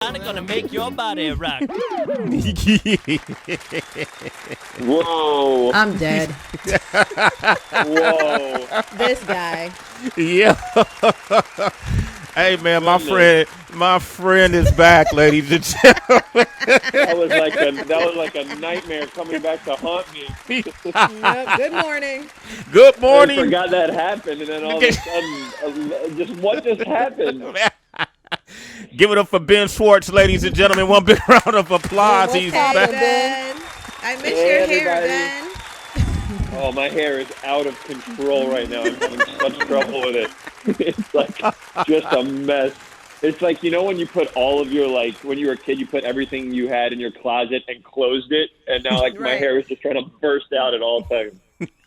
I'm gonna make your body rock. Whoa. I'm dead. Whoa. This guy. Yeah. Hey man, my friend is back, ladies and gentlemen. That was like a nightmare coming back to haunt me. Yep. Good morning. Good I morning. forgot that happened, and then all of a sudden, what just happened? Give it up for Ben Schwartz, ladies and gentlemen. One big round of applause. He's Hey, back. Ben. I miss Hey, your hair, everybody. Ben. Oh, my hair is out of control right now. I'm having such trouble with it. It's like just a mess. It's like, you know, when you put all of your, like, when you were a kid, you put everything you had in your closet and closed it, and now, like, my Right. hair is just trying to burst out at all times.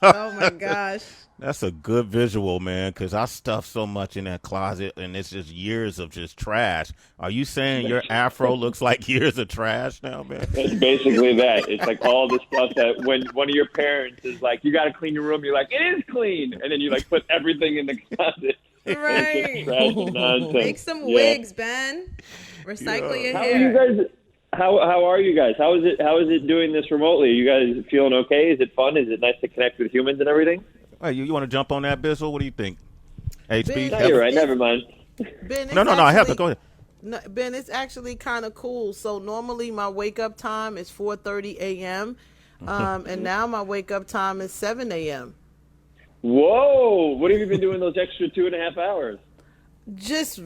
Oh, my gosh. That's a good visual, man, because I stuffed so much in that closet, and it's just years of just trash. Are you saying your afro looks like years of trash now, man? It's basically that. It's like all the stuff that when one of your parents is like, you got to clean your room, you're like, it is clean. And then you, like, put everything in the closet. Right. It's just trash and nonsense. Make some wigs, Ben. Recycle your How hair. are you guys? How are you guys? How is it doing this remotely? Are you guys feeling okay? Is it fun? Is it nice to connect with humans and everything? Hey, you want to jump on that, Bizzle? What do you think? HB? No, you're right. Never mind. Ben, No, I have to. Go ahead. No, Ben, it's actually kind of cool. So normally my wake up time is 4:30 a.m. And now my wake up time is 7 a.m. Whoa! What have you been doing those extra 2.5 hours? Just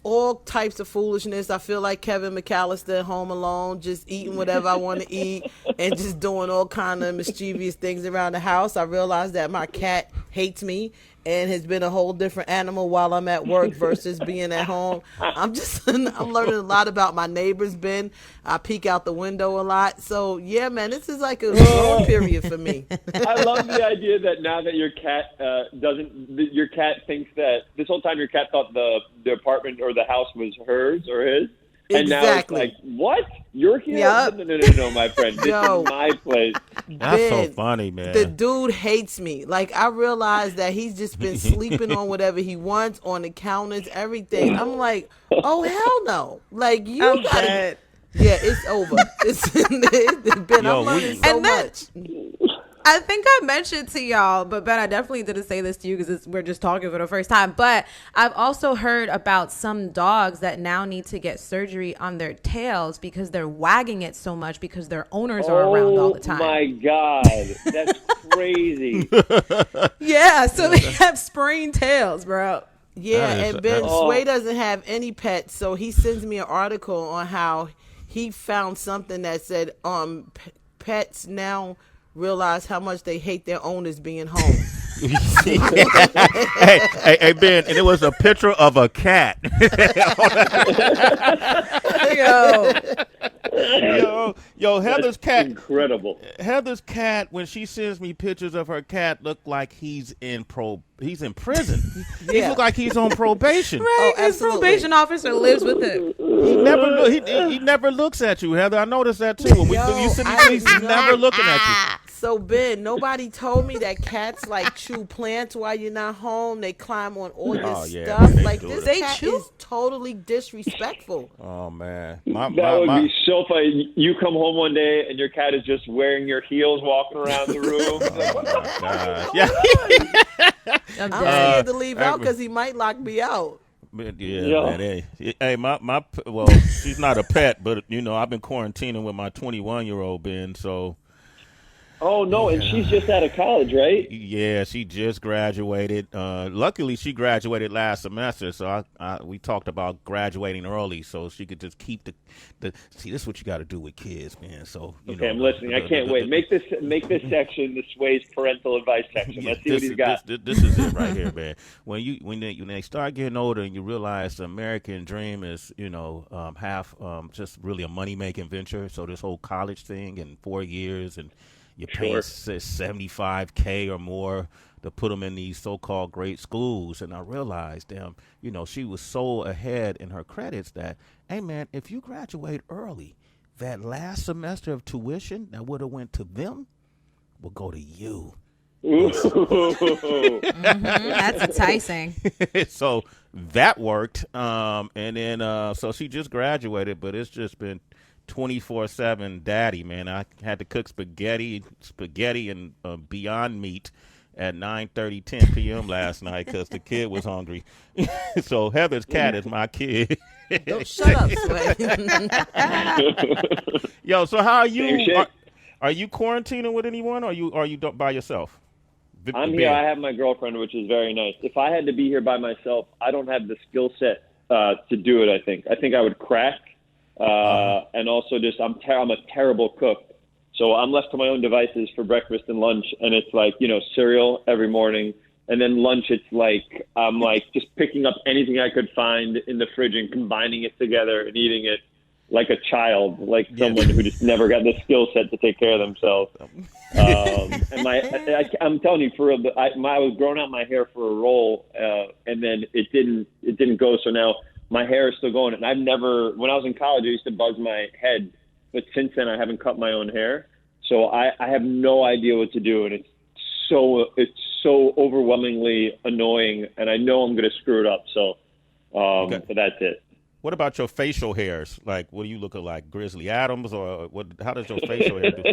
all types of foolishness. I feel like Kevin McAllister at Home Alone, just eating whatever I want to eat and just doing all kind of mischievous things around the house. I realized that my cat hates me and has been a whole different animal while I'm at work versus being at home. I'm learning a lot about my neighbors, Ben. I peek out the window a lot. So yeah, man, this is like a growing period for me. I love the idea that now that your cat your cat thinks that this whole time your cat thought the apartment or the house was hers or his. And Exactly. now it's like, what? You're here? Yep. No, my friend. This Yo. is my place. That's so Ben, funny, man. The dude hates me. Like, I realized that he's just been sleeping on whatever he wants, on the counters, everything. I'm like, oh, hell no. Like, you I'm gotta... dead. Yeah, it's over. It's been, Yo, I'm learning so And then- much. I think I mentioned to y'all, but Ben, I definitely didn't say this to you because we're just talking for the first time. But I've also heard about some dogs that now need to get surgery on their tails because they're wagging it so much because their owners are around all the time. Oh, my God. That's crazy. Yeah, so they have sprained tails, bro. Yeah, That is- and Ben that- Sway doesn't have any pets, so he sends me an article on how he found something that said pets now realize how much they hate their owners being home. hey, Ben, and it was a picture of a cat. Yo, Heather's cat. Incredible. Heather's cat, when she sends me pictures of her cat, look like he's in prison. He Yeah. look like he's on probation. Right, his absolutely. probation officer lives with him. He never looks at you, Heather. I noticed that too. When you send me things, he's never looking at So Ben, nobody told me that cats like chew plants while you're not home. They climb on all your Oh, yeah, stuff. they Like do this that. cat chew? is totally disrespectful. you. Oh man, That would be so funny. You come home one day and your cat is just wearing your heels walking around the room. Yeah. I'm I'm dead. scared to leave out because he might lock me out. Yeah, Yeah. man. Hey, well, she's not a pet, but you know, I've been quarantining with my 21-year-old Ben, so. Oh, no, and she's just out of college, right? Yeah, she just graduated. Luckily, she graduated last semester, so we talked about graduating early, so she could just keep the. See, this is what you got to do with kids, man. So Okay, I'm listening. I can't wait. Make this section the Sway's parental advice section. Let's see what he's got. This is it right here, man. When they start getting older and you realize the American dream is half just really a money making venture. So this whole college thing in 4 years and you're paying $75K or more to put them in these so-called great schools. And I realized, damn, she was so ahead in her credits that, hey, man, if you graduate early, that last semester of tuition that would have went to them will go to you. Ooh. That's enticing. So that worked. And then so she just graduated, but it's just been 24/7 daddy, man. I had to cook spaghetti and Beyond Meat at 9:30, 10 p.m. last night because the kid was hungry. So Heather's cat is my kid. Don't shut up, Sway. Yo, so how are you? Same shit. Are you quarantining with anyone, or are you by yourself? I'm here. I have my girlfriend, which is very nice. If I had to be here by myself, I don't have the skill set to do it. I think I would crack, and also just I'm a terrible cook. So I'm left to my own devices for breakfast and lunch, and it's like, cereal every morning. And then lunch, it's like I'm like just picking up anything I could find in the fridge and combining it together and eating it like a child, like someone who just never got the skill set to take care of themselves. And I'm telling you, for real, I was growing out my hair for a role, and then it didn't go. So now my hair is still going. And when I was in college, I used to buzz my head. But since then, I haven't cut my own hair, so I have no idea what to do, and it's so overwhelmingly annoying, and I know I'm going to screw it up. So, but that's it. What about your facial hairs? Like, what are you looking like, Grizzly Adams, or what? How does your facial hair do?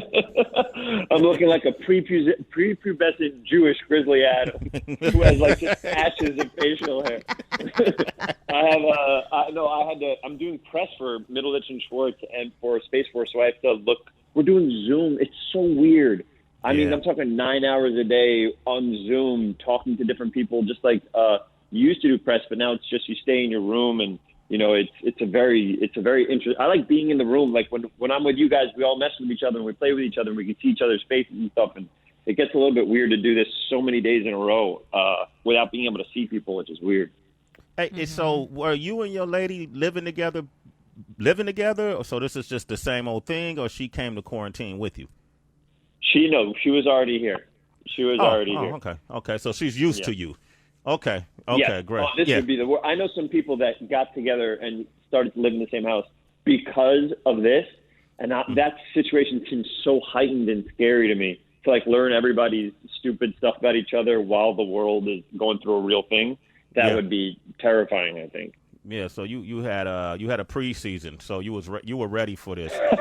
I'm looking like a prepubescent Jewish Grizzly Adams who has like just patches of facial hair. I'm doing press for Middleditch and Schwartz and for Space Fore, so I have to look. We're doing Zoom. It's so weird. I mean, I'm talking 9 hours a day on Zoom, talking to different people, just like you used to do press, but now it's just you stay in your room and. It's a very interesting. I like being in the room. Like when I'm with you guys, we all mess with each other and we play with each other and we can see each other's faces and stuff. And it gets a little bit weird to do this so many days in a row without being able to see people, which is weird. Hey, so were you and your lady living together? Or so this is just the same old thing, or she came to quarantine with you? She was already here. She was already here. Okay. So she's used to you. Okay, yes. Great. This would be the word. I know some people that got together and started to live in the same house because of this, and that situation seems so heightened and scary to me. To like learn everybody's stupid stuff about each other while the world is going through a real thing, that would be terrifying, I think. Yeah, so you had a preseason, so you were ready for this. I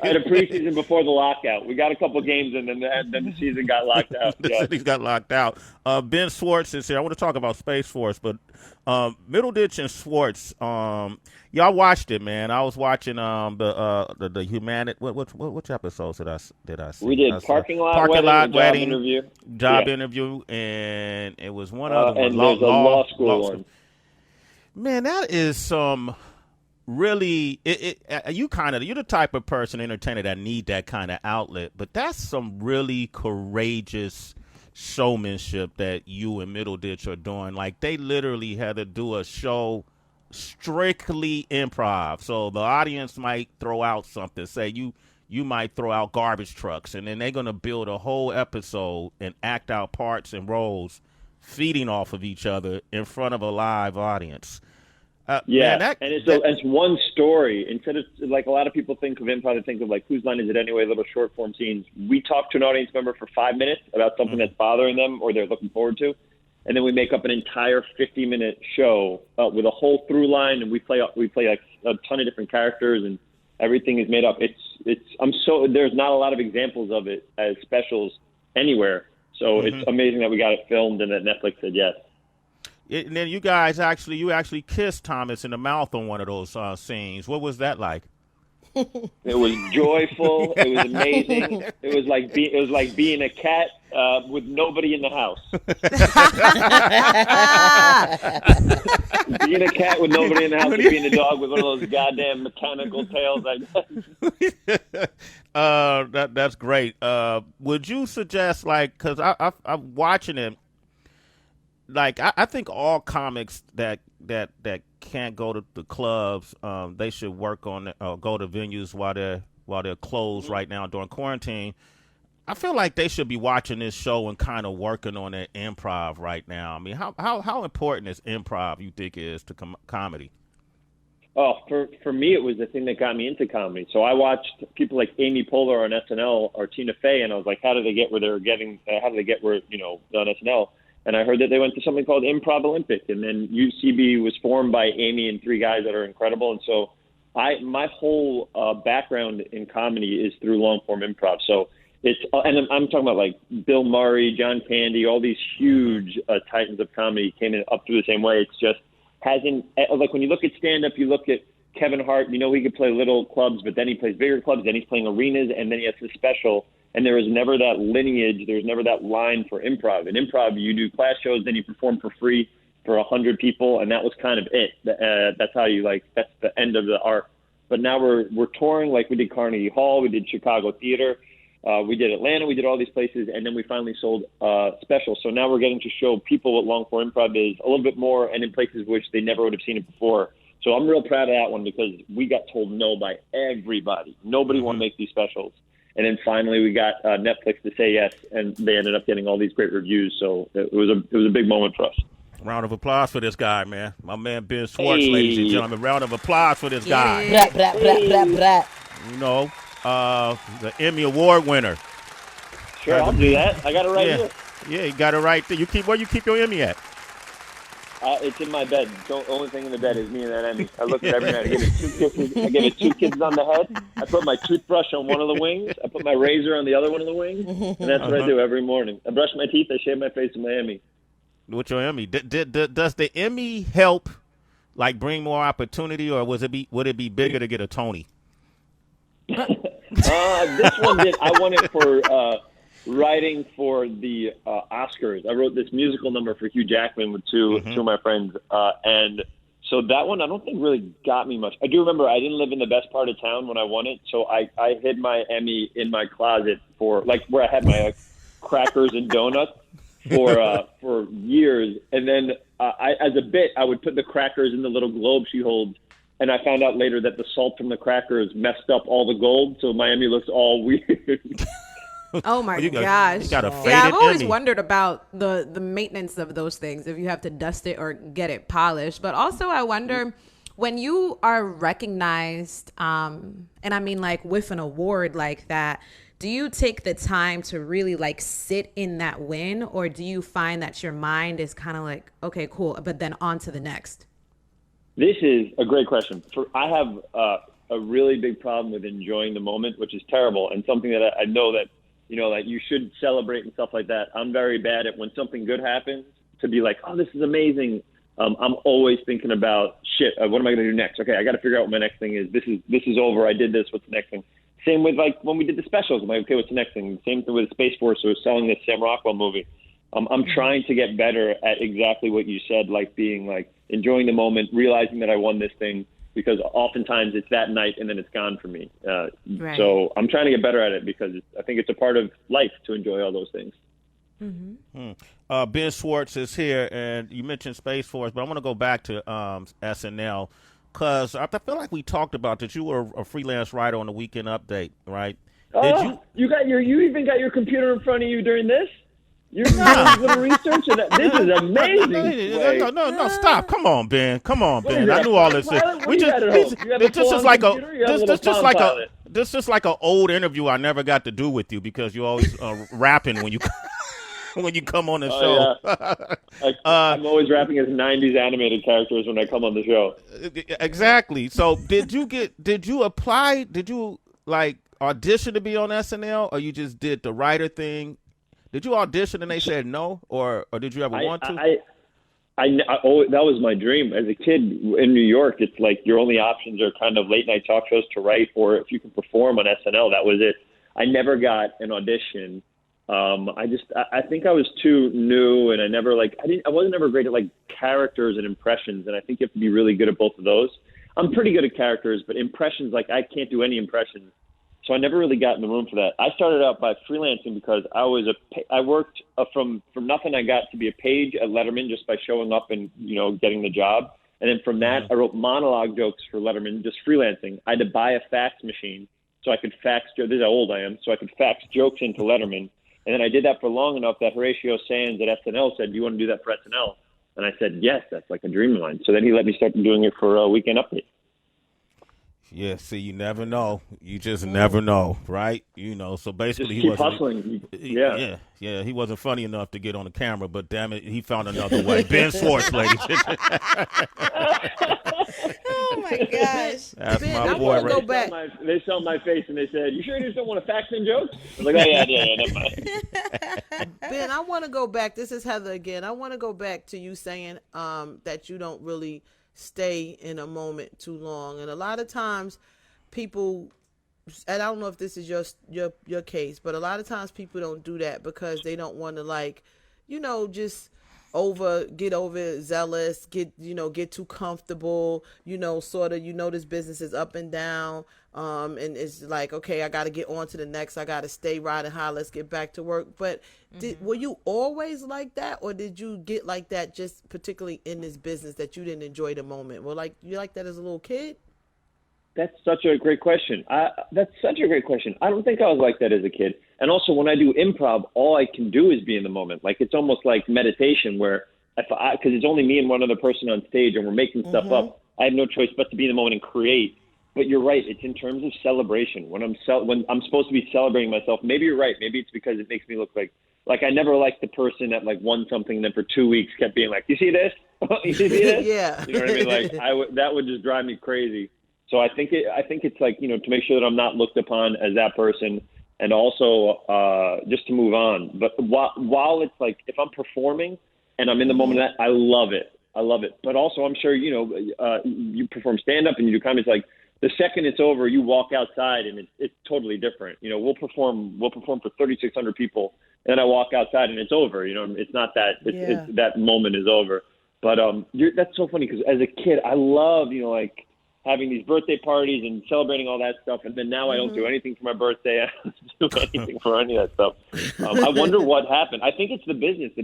had a preseason before the lockout. We got a couple games, and then the season got locked out. The season got locked out. Ben Schwartz is here. I want to talk about Space Force, but Middleditch and Schwartz. Y'all watched it, man. I was watching the humanity. Which episodes did I see? We did parking lot wedding, job interview, and it was one other one. And there's a law school one. Man, that is some really. You're the type of person, entertainer, that need that kind of outlet. But that's some really courageous showmanship that you and Middleditch are doing. Like, they literally had to do a show strictly improv. So the audience might throw out something. Say you might throw out garbage trucks, and then they're gonna build a whole episode and act out parts and roles, feeding off of each other in front of a live audience. It's one story. Instead of like a lot of people think of improv, they think of like whose line is it anyway, little short form scenes. We talk to an audience member for 5 minutes about something that's bothering them or they're looking forward to, and then we make up an entire 50-minute show with a whole through line, and we play like a ton of different characters, and everything is made up. There's not a lot of examples of it as specials anywhere. So it's amazing that we got it filmed and that Netflix said yes. And then you guys actually kissed Thomas in the mouth on one of those scenes. What was that like? It was joyful. It was amazing. It was like being a cat with nobody in the house. Being a cat with nobody in the house, and being a dog with one of those goddamn mechanical tails. That's great. Would you suggest, like, because I'm watching it, like, I think all comics that can't go to the clubs, they should work on go to venues while they're closed right now during quarantine. I feel like they should be watching this show and kind of working on their improv right now. I mean, how important is improv, you think, is to comedy? Oh, for me, it was the thing that got me into comedy. So I watched people like Amy Poehler on SNL or Tina Fey, and I was like, how did they get where they were getting? How did they get where, on SNL? And I heard that they went to something called Improv Olympic, and then UCB was formed by Amy and three guys that are incredible. And so my whole background in comedy is through long form improv. So it's, and I'm talking about like Bill Murray, John Candy, all these huge titans of comedy came in up through the same way. It's just hasn't, like when you look at stand up, you look at Kevin Hart, he could play little clubs, but then he plays bigger clubs, then he's playing arenas, and then he has the special. And there was never that lineage, there was never that line for improv. In improv, you do class shows, then you perform for free for 100 people, and that was kind of it. That's how you that's the end of the arc. But now we're touring, like we did Carnegie Hall, we did Chicago Theater, we did Atlanta, we did all these places, and then we finally sold specials. So now we're getting to show people what long form improv is a little bit more, and in places which they never would have seen it before. So I'm real proud of that one because we got told no by everybody. Nobody wanted to make these specials. And then finally we got Netflix to say yes, and they ended up getting all these great reviews. So it was a big moment for us. Round of applause for this guy, man. My man Ben Schwartz, ladies and gentlemen. Round of applause for this guy. Brat, brat, brat, brat, brat. The Emmy Award winner. Sure, I'll do that. I got it right here. Yeah, you got it right there. Where you keep your Emmy at? It's in my bed. The only thing in the bed is me and that Emmy. I look at every night. I give it 2 kisses. I give it 2 kisses on the head. I put my toothbrush on one of the wings. I put my razor on the other one of the wings. And that's what I do every morning. I brush my teeth. I shave my face with my Emmy. With your Emmy, does the Emmy help, like, bring more opportunity, or would it be bigger to get a Tony? This one did. I won it for writing for the Oscars. I wrote this musical number for Hugh Jackman with two of my friends, and so that one I don't think really got me much. I do remember I didn't live in the best part of town when I won it, so I hid my Emmy in my closet for where I had my crackers and donuts for years, and then as a bit I would put the crackers in the little globe she holds. And I found out later that the salt from the crackers messed up all the gold, so Miami looks all weird. Oh my gosh! You got a faded I've always Emmy. wondered about the maintenance of those things, if you have to dust it or get it polished. But also, I wonder when you are recognized, and I mean like with an award like that. Do you take the time to really sit in that win, or do you find that your mind is kind of like, okay, cool, but then on to the next? This is a great question. I have a really big problem with enjoying the moment, which is terrible, and something that I know that that you should celebrate and stuff like that. I'm very bad at when something good happens to be like, oh, this is amazing. I'm always thinking about shit. What am I going to do next? Okay, I got to figure out what my next thing is. This is over. I did this. What's the next thing? Same with when we did the specials. I'm like, okay, what's the next thing? Same thing with Space Fore. So we're selling this Sam Rockwell movie. I'm trying to get better at exactly what you said, being enjoying the moment, realizing that I won this thing, because oftentimes it's that night and then it's gone for me. Right. So I'm trying to get better at it because I think it's a part of life to enjoy all those things. Ben Schwartz is here, and you mentioned Space Force, but I want to go back to SNL because I feel like we talked about that. You were a freelance writer on the Weekend Update, right? You even got your computer in front of you during this? You're doing a little research of that. This is amazing. No, stop. Come on, Ben. I knew all this. This just like an old interview I never got to do with you because you're always rapping when you when you come on the show. Yeah. I'm always rapping as 90s animated characters when I come on the show. Exactly. So did you apply? Did you audition to be on SNL, or you just did the writer thing? Did you audition and they said no, or did you ever want to? That was my dream. As a kid in New York, it's like your only options are kind of late night talk shows to write, or if you can perform on SNL, that was it. I never got an audition. I think I was too new, and I wasn't ever great at characters and impressions, and I think you have to be really good at both of those. I'm pretty good at characters, but impressions, I can't do any impressions. So I never really got in the room for that. I started out by freelancing because I worked from nothing. I got to be a page at Letterman just by showing up and, getting the job. And then from that, I wrote monologue jokes for Letterman, just freelancing. I had to buy a fax machine so I could fax, this is how old I am, so I could fax jokes into Letterman. And then I did that for long enough that Horatio Sands at SNL said, do you want to do that for SNL? And I said, yes, that's like a dream of mine. So then he let me start doing it for Weekend Update. Yeah, see, you never know. You just never know, right? So basically Just keep hustling. Yeah. Yeah. He wasn't funny enough to get on the camera, but damn it, he found another way. Ben Schwartz, ladies. Oh my gosh. That's Ben, my I boy. wanna Right. go back. They saw my face and they said, "You sure you just don't want to fax in jokes?" I was like, "Oh yeah, never mind." Ben, I want to go back. This is Heather again. I want to go back to you saying that you don't really stay in a moment too long, and a lot of times people, and I don't know if this is your case, but a lot of times people don't do that because they don't want to just get over zealous, get too comfortable, sort of, this business is up and down. And it's like, okay, I got to get on to the next. I got to stay riding high. Let's get back to work. But were you always like that, or did you get like that just particularly in this business that you didn't enjoy the moment? Well, like you like that as a little kid? That's such a great question. I don't think I was like that as a kid. And also, when I do improv, all I can do is be in the moment. Like, it's almost like meditation, where because it's only me and one other person on stage, and we're making stuff up. I have no choice but to be in the moment and create. But you're right. It's in terms of celebration. When I'm supposed to be celebrating myself, maybe you're right. Maybe it's because it makes me look like I never liked the person that like won something and then for 2 weeks kept being like, "You see this? You see this?" Yeah. You know what I mean? Like that would just drive me crazy. So I think it's like, to make sure that I'm not looked upon as that person, and also just to move on. But while it's like, if I'm performing and I'm in the moment, I love it. But also, I'm sure you perform stand up and you do comedy. It's like, the second it's over, you walk outside and it's totally different. We'll perform for 3,600 people, and then I walk outside and it's over. It's not that it's that moment is over. But that's so funny, because as a kid, I love like having these birthday parties and celebrating all that stuff. And then now I don't do anything for my birthday. I don't do anything for any of that stuff. I wonder what happened. I think it's the business. I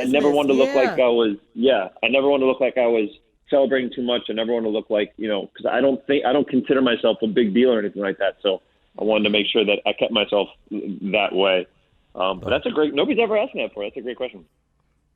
never wanted to look like I never wanted to look like I was celebrating too much. I never want to look like, because I don't consider myself a big deal or anything like that. So I wanted to make sure that I kept myself that way. But that's nobody's ever asked me that before. That's a great question.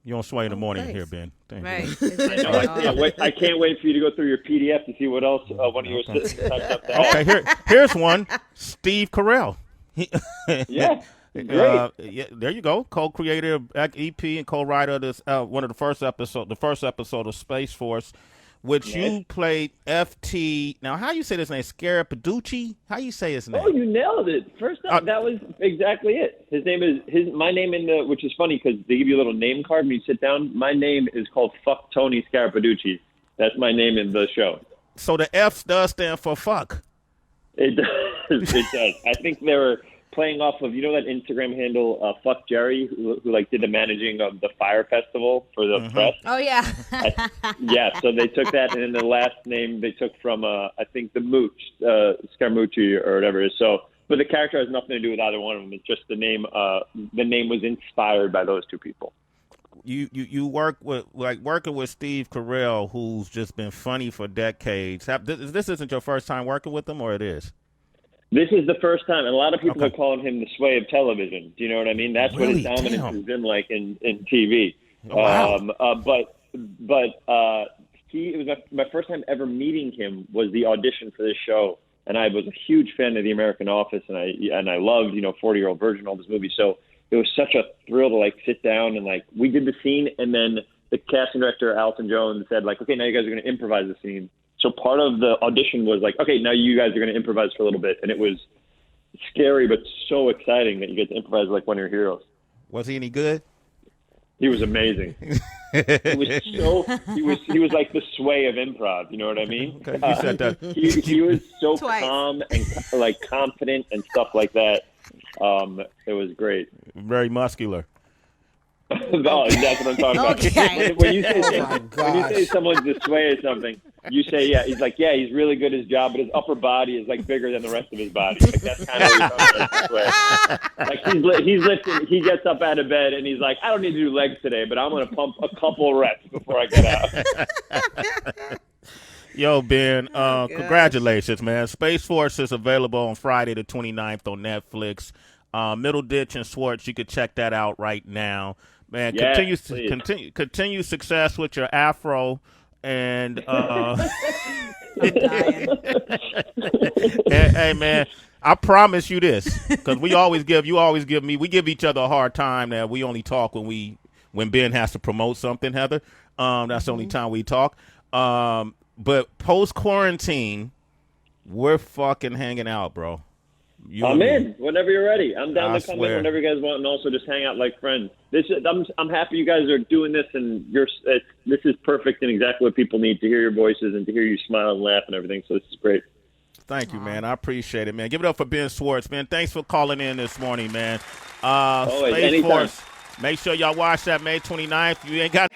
You on Sway in the morning here, Ben. Thank you. Right. I can't wait for you to go through your PDF to see what else one of your assistants typed up there. Okay, here's one. Steve Carell. Yeah. Yeah, there you go. Co-creator of EP and co-writer of this one of the first episode of Space Force, which you played FT. Now, how you say this name? Scarapaducci? How you say his name? Oh, you nailed it. First up, that was exactly it. His name is my name which is funny because they give you a little name card when you sit down. My name is called Fuck Tony Scarapaducci. That's my name in the show. So the F does stand for fuck. It does. It does. I think they were playing off of, that Instagram handle, Fuck Jerry, who did the managing of the Fire Festival for the press. Oh, yeah. So they took that, and then the last name they took from, I think, the Mooch, Scaramucci or whatever it is. So, but the character has nothing to do with either one of them. It's just the name. The name was inspired by those two people. You work with working with Steve Carell, who's just been funny for decades. This isn't your first time working with him, or it is? This is the first time, and a lot of people are calling him the Sway of television. Do you know what I mean? That's what his dominance has been like in TV. Wow. It was my first time ever meeting him was the audition for this show, and I was a huge fan of The American Office, and I loved 40-Year-Old Virgin, all this movie. So it was such a thrill to sit down and we did the scene, and then the casting director Alton Jones said okay, now you guys are going to improvise the scene. So part of the audition was okay, now you guys are going to improvise for a little bit. And it was scary, but so exciting that you get to improvise like one of your heroes. Was he any good? He was amazing. He was like the Sway of improv. You know what I mean? Okay, you said that. He was so calm and confident and stuff like that. It was great. Very muscular. Oh, that's what I'm talking about. Okay. When you say someone's the Sway or something, you say, yeah, he's really good at his job, but his upper body is bigger than the rest of his body. That's kind of what you're talking about. He's lifting, he gets up out of bed and he's like, I don't need to do legs today, but I'm going to pump a couple reps before I get out. Yo, Ben, congratulations, man. Space Force is available on Friday the 29th on Netflix. Middleditch and Schwartz, you could check that out right now. Man, continue success with your afro, and Hey, man, I promise you this, because we give each other a hard time that we only talk when Ben has to promote something, Heather. That's the only time we talk. But post-quarantine, we're fucking hanging out, bro. I'm in whenever you're ready. I'm down to come swear. in whenever you guys want, and also just hang out like friends. I'm happy you guys are doing this, and this is perfect and exactly what people need to hear your voices and to hear you smile and laugh and everything. So this is great. Thank you, man. I appreciate it, man. Give it up for Ben Schwartz, man. Thanks for calling in this morning, man. Always, Space anytime. Fore. Make sure y'all watch that May 29th. You ain't got.